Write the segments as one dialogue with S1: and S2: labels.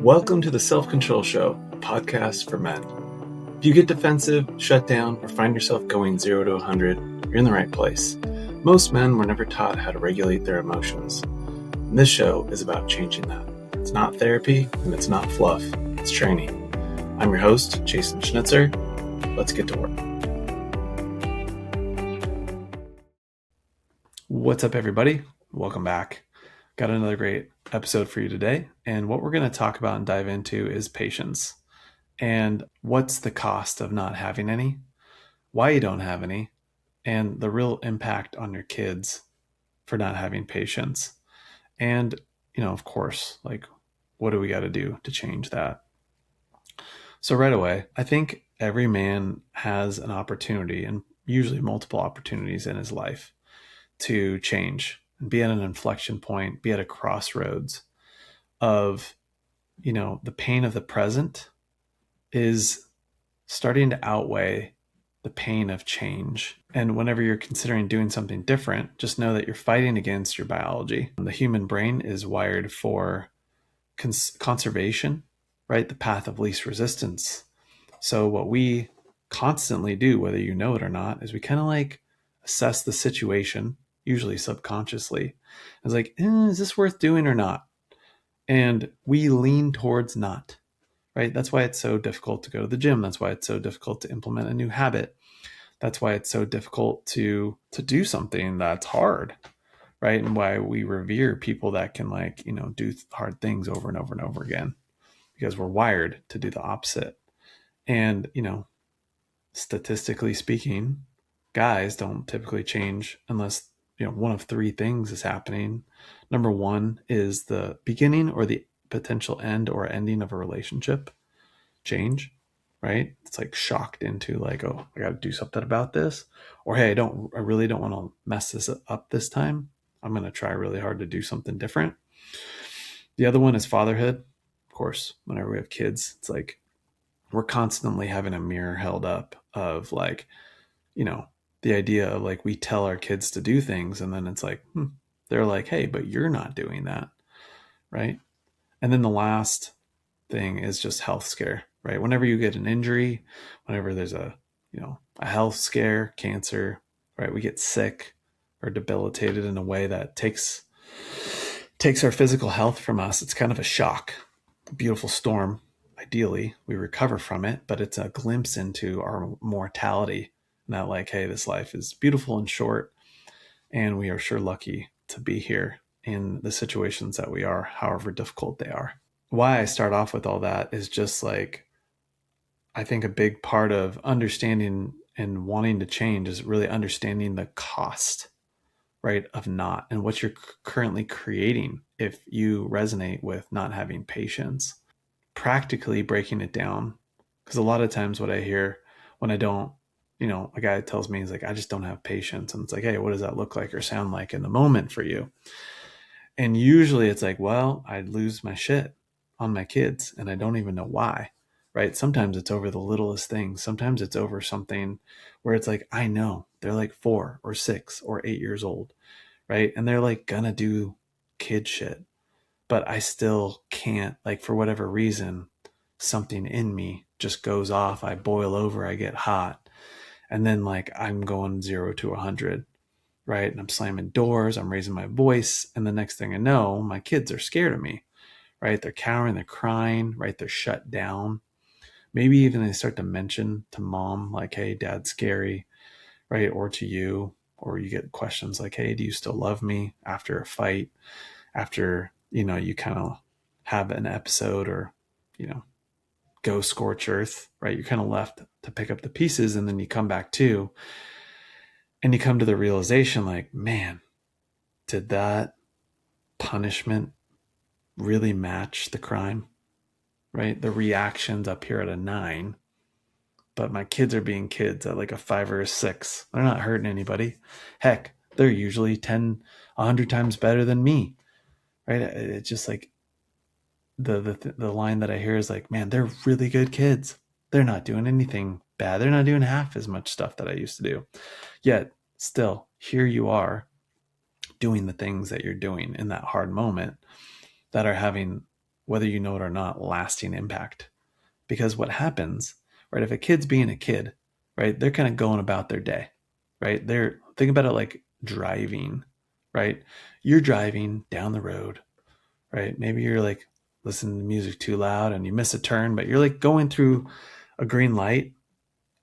S1: Welcome to the Self-Control Show, a podcast for men. If you get defensive, shut down, or find yourself going 0 to 100, you're in the right place. Most men were never taught how to regulate their emotions. And this show is about changing that. It's not therapy, and it's not fluff. It's training. I'm your host, Jason Schnitzer. Let's get to work. What's up, everybody? Welcome back. Got another great episode for you today. And what we're going to talk about and dive into is patience. And what's the cost of not having any, why you don't have any, and the real impact on your kids for not having patience. And, of course, what do we got to do to change that? So right away, I think every man has an opportunity, and usually multiple opportunities in his life, to change and be at an inflection point, be at a crossroads of, the pain of the present is starting to outweigh the pain of change. And whenever you're considering doing something different, just know that you're fighting against your biology. The human brain is wired for conservation, right? The path of least resistance. So what we constantly do, whether you know it or not, is we kind of assess the situation, usually subconsciously. It's is this worth doing or not? And we lean towards not. Right? That's why it's so difficult to go to the gym. That's why it's so difficult to implement a new habit. That's why it's so difficult to do something that's hard, right? And why we revere people that can do hard things over and over and over again, because we're wired to do the opposite. And, statistically speaking, guys don't typically change unless, one of three things is happening. Number one is the beginning or the potential end or ending of a relationship change, right? It's shocked into oh, I got to do something about this, or hey, I really don't want to mess this up this time. I'm going to try really hard to do something different. The other one is fatherhood. Of course, whenever we have kids, it's we're constantly having a mirror held up of the idea of we tell our kids to do things, and then it's they're hey, but you're not doing that, right? And then the last thing is just health scare, right? Whenever you get an injury, whenever there's a health scare, cancer, right? We get sick or debilitated in a way that takes our physical health from us. It's kind of a shock, a beautiful storm. Ideally, we recover from it, but it's a glimpse into our mortality. Not hey, this life is beautiful and short, and we are sure lucky to be here in the situations that we are, however difficult they are. Why I start off with all that is just I think a big part of understanding and wanting to change is really understanding the cost, right, of not, and what you're currently creating if you resonate with not having patience. Practically breaking it down, because a lot of times what I hear when I don't, a guy tells me, he's I just don't have patience. And it's hey, what does that look like or sound like in the moment for you? And usually it's well, I lose my shit on my kids and I don't even know why, right? Sometimes it's over the littlest things. Sometimes it's over something where it's I know they're 4 or 6 or 8 years old, right? And they're gonna do kid shit, but I still can't, for whatever reason, something in me just goes off. I boil over, I get hot. And then I'm going 0 to 100. Right. And I'm slamming doors, I'm raising my voice. And the next thing I know, my kids are scared of me, right? They're cowering, they're crying, right? They're shut down. Maybe even they start to mention to mom, hey, dad's scary, right? Or to you, or you get questions hey, do you still love me after a fight? After, you kind of have an episode or, go scorch earth, right? You're kind of left to pick up the pieces, and then you come back to, and you come to the realization man, did that punishment really match the crime, right? The reactions up here at a 9, but my kids are being kids at a 5 or a 6. They're not hurting anybody. Heck, they're usually 10, 100 times better than me, right? It's just the line that I hear is man, they're really good kids. They're not doing anything bad. They're not doing half as much stuff that I used to do. Yet still, here you are doing the things that you're doing in that hard moment that are having whether you know it or not, lasting impact. Because what happens, right, if a kid's being a kid, right, they're kind of going about their day, right? Think about it like driving, right? You're driving down the road, right? Maybe you're like listening to music too loud and you miss a turn, but you're like going through a green light,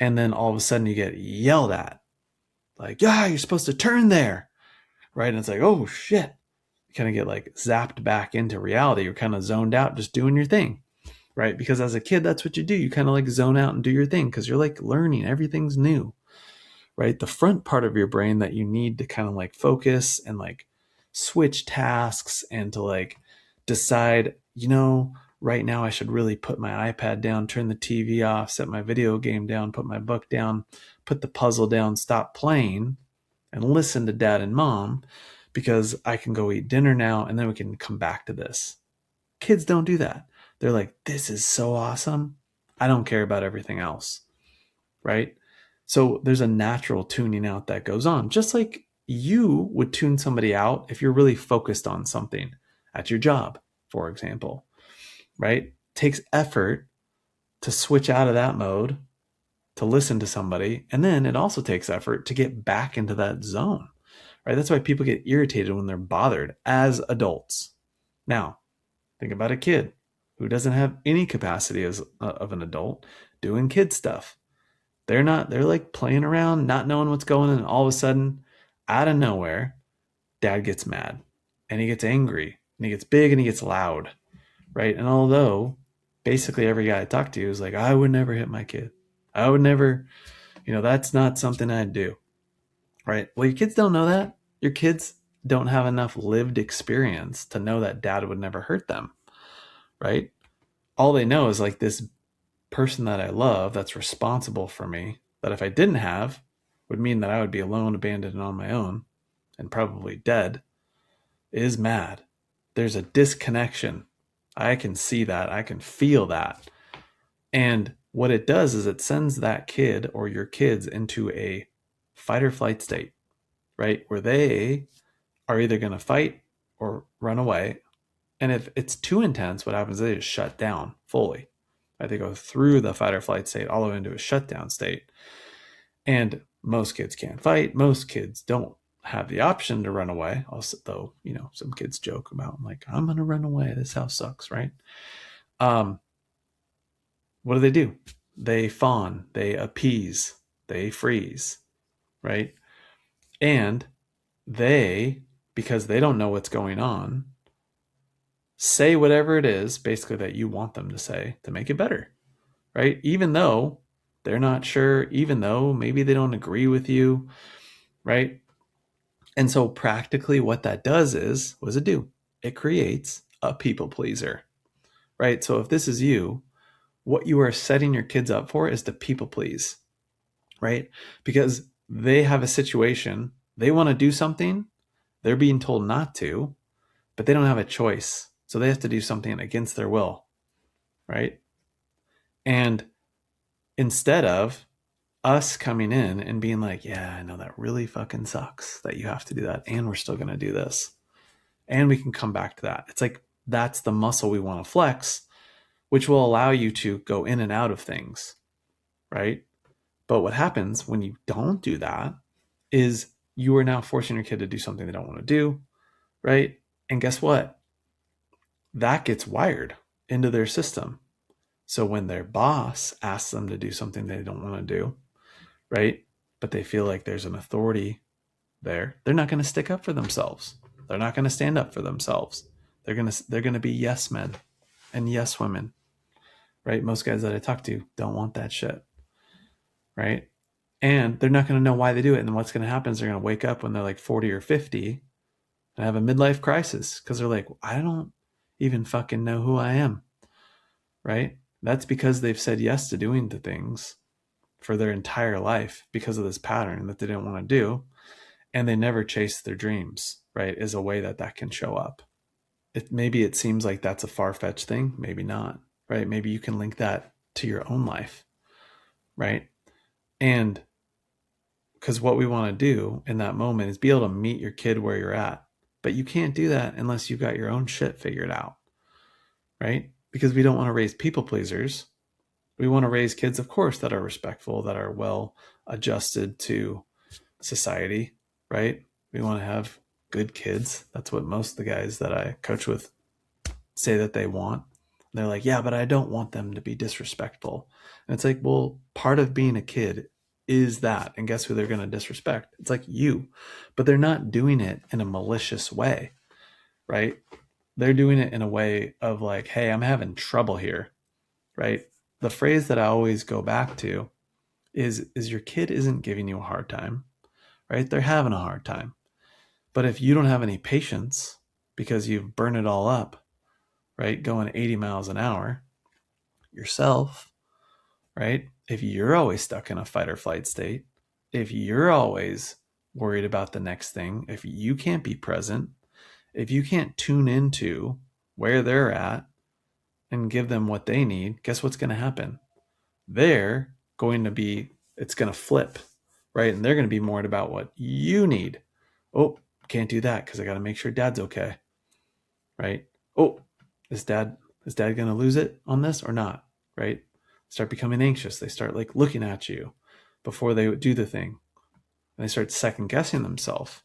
S1: and then all of a sudden you get yelled at, like, yeah, you're supposed to turn there, right? And it's like, oh shit. You kind of get like zapped back into reality. You're kind of zoned out, just doing your thing, right? Because as a kid, that's what you do. You kind of like zone out and do your thing because you're like learning. Everything's new, right? The front part of your brain that you need to kind of like focus and like switch tasks and to like decide, right now I should really put my iPad down, turn the TV off, set my video game down, put my book down, put the puzzle down, stop playing, and listen to dad and mom because I can go eat dinner now and then we can come back to this. Kids don't do that. They're like, this is so awesome. I don't care about everything else, right? So there's a natural tuning out that goes on, just like you would tune somebody out if you're really focused on something at your job, for example, right? It takes effort to switch out of that mode to listen to somebody. And then it also takes effort to get back into that zone, right? That's why people get irritated when they're bothered as adults. Now, think about a kid who doesn't have any capacity as of an adult doing kid stuff. They're like playing around, not knowing what's going on. And all of a sudden, out of nowhere, dad gets mad and he gets angry and he gets big and he gets loud, right? And although basically every guy I talk to is like, I would never hit my kid. I would never, that's not something I'd do, right? Well, your kids don't know that. Your kids don't have enough lived experience to know that dad would never hurt them, right? All they know is like this person that I love that's responsible for me, that if I didn't have, would mean that I would be alone, abandoned, and on my own, and probably dead, is mad. There's a disconnection. I can see that. I can feel that. And what it does is it sends that kid or your kids into a fight or flight state, right? Where they are either going to fight or run away. And if it's too intense, what happens is they just shut down fully. Right? They go through the fight or flight state all the way into a shutdown state. And most kids can't fight. Most kids don't have the option to run away. Also, though, some kids joke about like, I'm going to run away. This house sucks, right? What do? They fawn, they appease, they freeze, right? And they, because they don't know what's going on, say whatever it is basically that you want them to say to make it better, right? Even though they're not sure, even though maybe they don't agree with you, right? And so practically what that does is, what does it do? It creates a people pleaser, right? So if this is you, what you are setting your kids up for is to people please, right? Because they have a situation, they want to do something, they're being told not to, but they don't have a choice. So they have to do something against their will, right? And instead of us coming in and being like, yeah, I know that really fucking sucks that you have to do that. And we're still going to do this. And we can come back to that. It's like, that's the muscle we want to flex, which will allow you to go in and out of things, right? But what happens when you don't do that is you are now forcing your kid to do something they don't want to do, right? And guess what? That gets wired into their system. So when their boss asks them to do something they don't want to do, right? But they feel like there's an authority there, they're not going to stick up for themselves. They're not going to stand up for themselves. They're going to be yes men and yes women, right? Most guys that I talk to don't want that shit, right? And they're not going to know why they do it. And what's going to happen is they're going to wake up when they're like 40 or 50 and have a midlife crisis because they're like, I don't even fucking know who I am, right? That's because they've said yes to doing the things for their entire life because of this pattern that they didn't want to do. And they never chase their dreams, right? Is a way that can show up. Maybe it seems like that's a far-fetched thing. Maybe not, right? Maybe you can link that to your own life, right? And because what we want to do in that moment is be able to meet your kid where you're at. But you can't do that unless you've got your own shit figured out, right? Because we don't want to raise people pleasers. We want to raise kids, of course, that are respectful, that are well adjusted to society, right? We want to have good kids. That's what most of the guys that I coach with say that they want. They're like, yeah, but I don't want them to be disrespectful. And it's like, well, part of being a kid is that. And guess who they're going to disrespect? It's like you. But they're not doing it in a malicious way, right? They're doing it in a way of like, hey, I'm having trouble here, right? The phrase that I always go back to is your kid isn't giving you a hard time, right? They're having a hard time. But if you don't have any patience because you've burned it all up, right? Going 80 miles an hour yourself, right? If you're always stuck in a fight or flight state, if you're always worried about the next thing, if you can't be present, if you can't tune into where they're at and give them what they need, guess what's going to happen? They're going to be, it's going to flip, right? And they're going to be more about what you need. Oh, can't do that because I got to make sure dad's okay, right? Oh, is dad going to lose it on this or not, right? Start becoming anxious. They start like looking at you before they do the thing. And they start second guessing themselves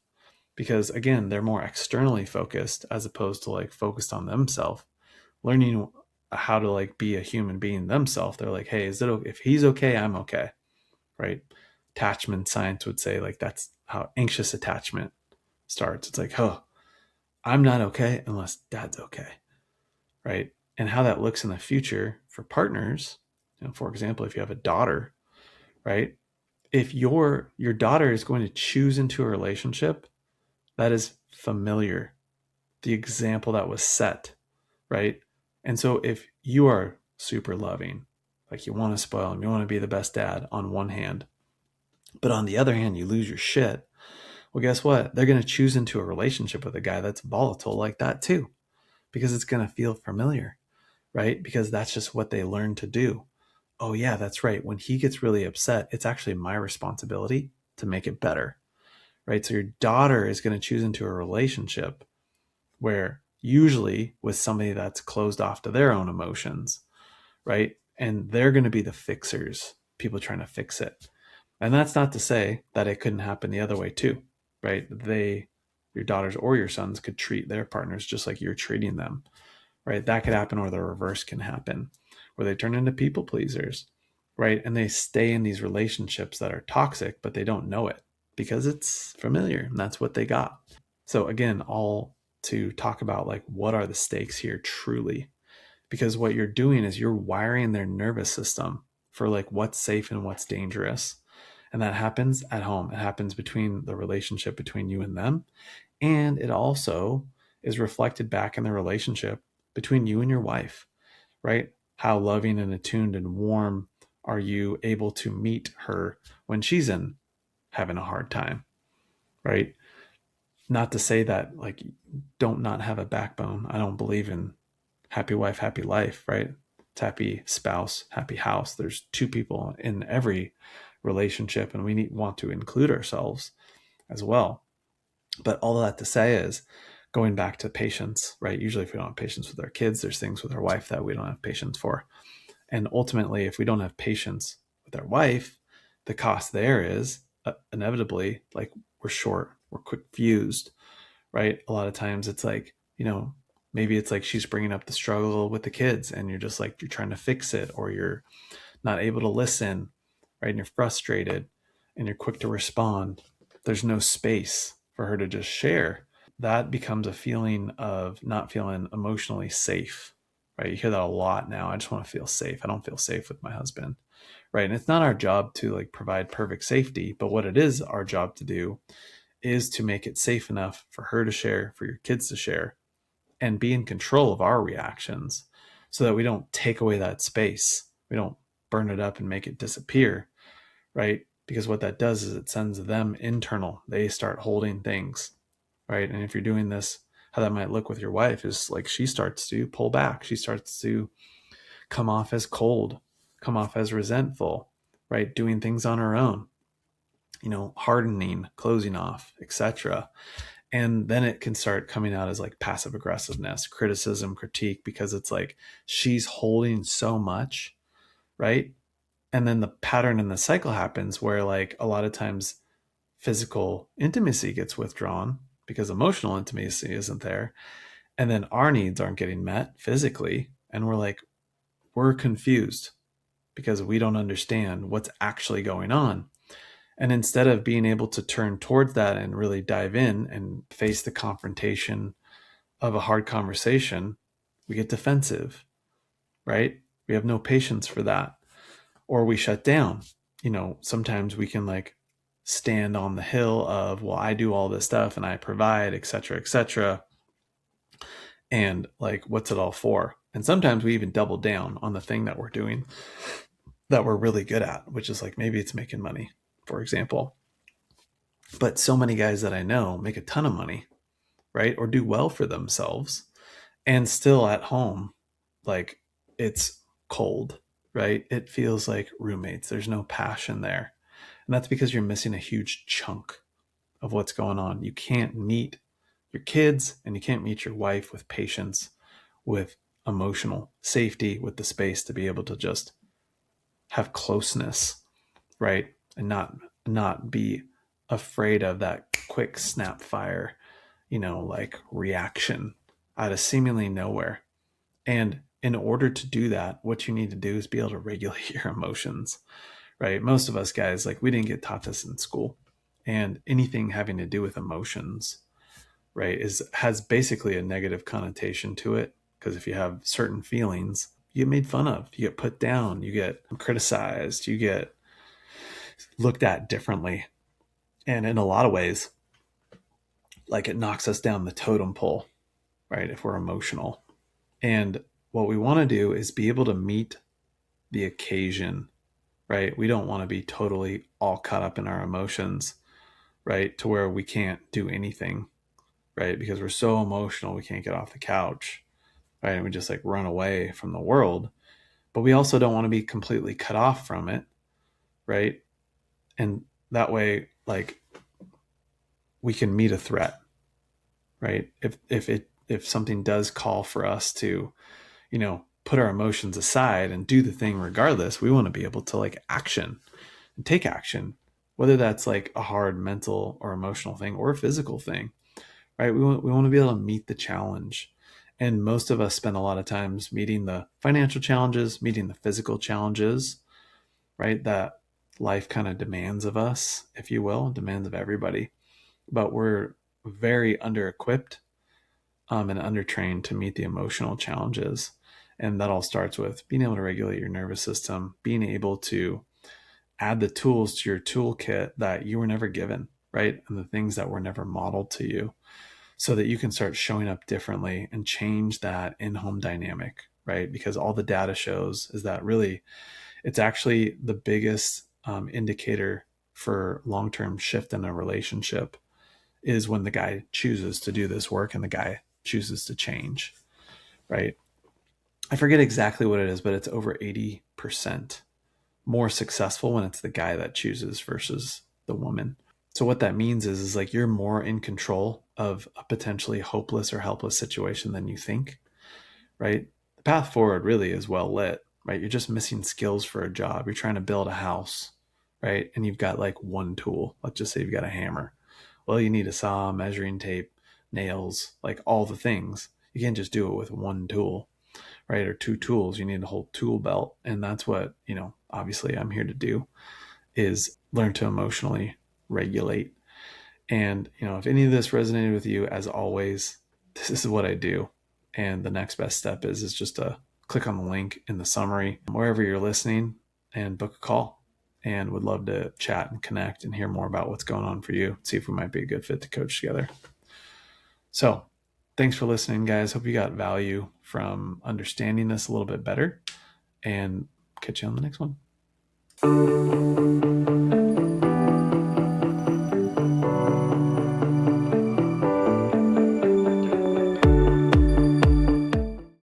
S1: because again, they're more externally focused as opposed to like focused on themselves, learning how to like be a human being themselves. They're like, hey, is it okay? If he's okay, I'm okay, right? Attachment science would say like that's how anxious attachment starts. It's like, oh, I'm not okay unless dad's okay, right? And how that looks in the future for partners, for example, if you have a daughter, right? If your daughter is going to choose into a relationship that is familiar, the example that was set, right? And so if you are super loving, like you want to spoil them, you want to be the best dad on one hand, but on the other hand, you lose your shit. Well, guess what? They're going to choose into a relationship with a guy that's volatile like that too, because it's going to feel familiar, right? Because that's just what they learn to do. Oh, yeah, that's right. When he gets really upset, it's actually my responsibility to make it better, right? So your daughter is going to choose into a relationship where usually with somebody that's closed off to their own emotions, right? And they're going to be the fixers, people trying to fix it. And that's not to say that it couldn't happen the other way too, right? Your daughters or your sons could treat their partners just like you're treating them, right? That could happen, or the reverse can happen, where they turn into people pleasers, right? And they stay in these relationships that are toxic, but they don't know it because it's familiar and that's what they got. So again, all to talk about like what are the stakes here truly, because what you're doing is you're wiring their nervous system for like what's safe and what's dangerous. And that happens at home. It happens between the relationship between you and them. And it also is reflected back in the relationship between you and your wife, right? How loving and attuned and warm are you able to meet her when she's in having a hard time, right? Not to say that like don't not have a backbone. I don't believe in happy wife, happy life, right? It's happy spouse, happy house. There's two people in every relationship, and we want to include ourselves as well. But all of that to say is going back to patience, right? Usually, if we don't have patience with our kids, there's things with our wife that we don't have patience for. And ultimately, if we don't have patience with our wife, the cost there is inevitably like we're short, we're quick fused, right? A lot of times it's like, maybe it's like she's bringing up the struggle with the kids and you're just like, you're trying to fix it, or you're not able to listen, right? And you're frustrated and you're quick to respond. There's no space for her to just share. That becomes a feeling of not feeling emotionally safe, right? You hear that a lot now. I just want to feel safe. I don't feel safe with my husband, right? And it's not our job to like provide perfect safety, but what it is our job to do is to make it safe enough for her to share, for your kids to share, and be in control of our reactions so that we don't take away that space. We don't burn it up and make it disappear, right? Because what that does is it sends them internal. They start holding things, right? And if you're doing this, how that might look with your wife is like she starts to pull back. She starts to come off as cold, come off as resentful, right? Doing things on her own, hardening, closing off, etc. And then it can start coming out as like passive aggressiveness, criticism, critique, because it's like she's holding so much, right? And then the pattern in the cycle happens where like a lot of times physical intimacy gets withdrawn because emotional intimacy isn't there. And then our needs aren't getting met physically. And we're like, we're confused because we don't understand what's actually going on. And instead of being able to turn towards that and really dive in and face the confrontation of a hard conversation, we get defensive, right? We have no patience for that. Or we shut down. Sometimes we can like stand on the hill of, well, I do all this stuff and I provide, et cetera, et cetera. And like, what's it all for? And sometimes we even double down on the thing that we're doing that we're really good at, which is like maybe it's making money, for example. But so many guys that I know make a ton of money, right? Or do well for themselves and still at home, like it's cold, right? It feels like roommates. There's no passion there. And that's because you're missing a huge chunk of what's going on. You can't meet your kids and you can't meet your wife with patience, with emotional safety, with the space to be able to just have closeness, right? And not be afraid of that quick snap fire, like reaction out of seemingly nowhere. And in order to do that, what you need to do is be able to regulate your emotions, right? Most of us guys, like we didn't get taught this in school. And anything having to do with emotions, right, has basically a negative connotation to it. Because if you have certain feelings, you get made fun of, you get put down, you get criticized, you get looked at differently. And in a lot of ways, like it knocks us down the totem pole, right? If we're emotional. And what we want to do is be able to meet the occasion, right? We don't want to be totally all caught up in our emotions, right? To where we can't do anything, right? Because we're so emotional, we can't get off the couch, right? And we just like run away from the world. But we also don't want to be completely cut off from it, right? And that way, like we can meet a threat, right? If something does call for us to, put our emotions aside and do the thing regardless, we want to be able to like action and take action, whether that's like a hard mental or emotional thing or a physical thing, right? We want to be able to meet the challenge. And most of us spend a lot of times meeting the financial challenges, meeting the physical challenges, right? That life kind of demands of us, if you will, demands of everybody. But we're very under equipped and undertrained to meet the emotional challenges. And that all starts with being able to regulate your nervous system, being able to add the tools to your toolkit that you were never given, right? And the things that were never modeled to you so that you can start showing up differently and change that in-home dynamic, right? Because all the data shows is that really it's actually the biggest indicator for long-term shift in a relationship is when the guy chooses to do this work and the guy chooses to change, right? I forget exactly what it is, but it's over 80% more successful when it's the guy that chooses versus the woman. So what that means is like you're more in control of a potentially hopeless or helpless situation than you think, right? The path forward really is well lit, right? You're just missing skills for a job. You're trying to build a house, right? And you've got like one tool. Let's just say you've got a hammer. Well, you need a saw, measuring tape, nails, like all the things. You can't just do it with one tool, right? Or two tools. You need a whole tool belt. And that's what, obviously I'm here to do is learn to emotionally regulate. And, if any of this resonated with you, as always, this is what I do. And the next best step is just to click on the link in the summary, wherever you're listening, and book a call. And would love to chat and connect and hear more about what's going on for you. See if we might be a good fit to coach together. So thanks for listening, guys. Hope you got value from understanding this a little bit better, and catch you on the next one.